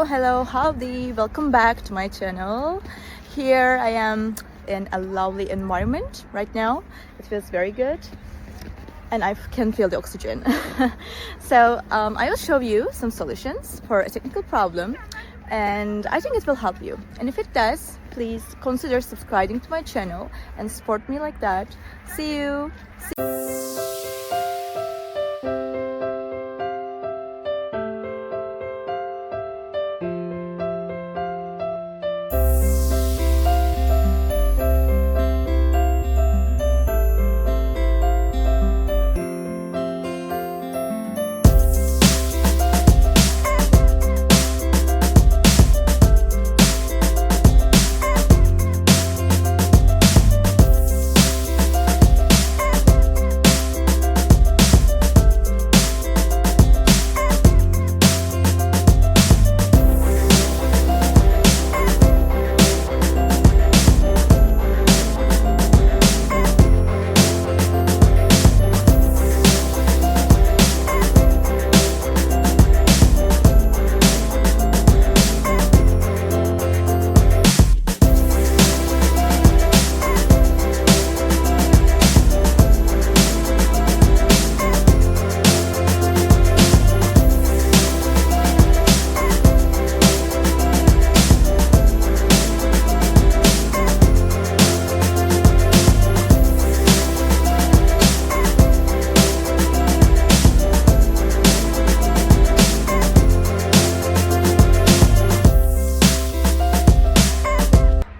Hello, howdy, welcome back to my channel. Here I am in a lovely environment right now. It feels very good and I can feel the oxygen. So I will show you some solutions for a technical problem and I think it will help you. And if it does, please consider subscribing to my channel and support me like that. See you.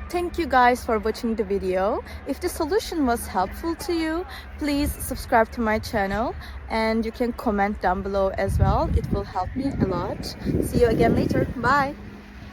Thank you guys for watching the video. If the solution was helpful to you, please subscribe to my channel and you can comment down below as well. It will help me a lot. See you again later. Bye.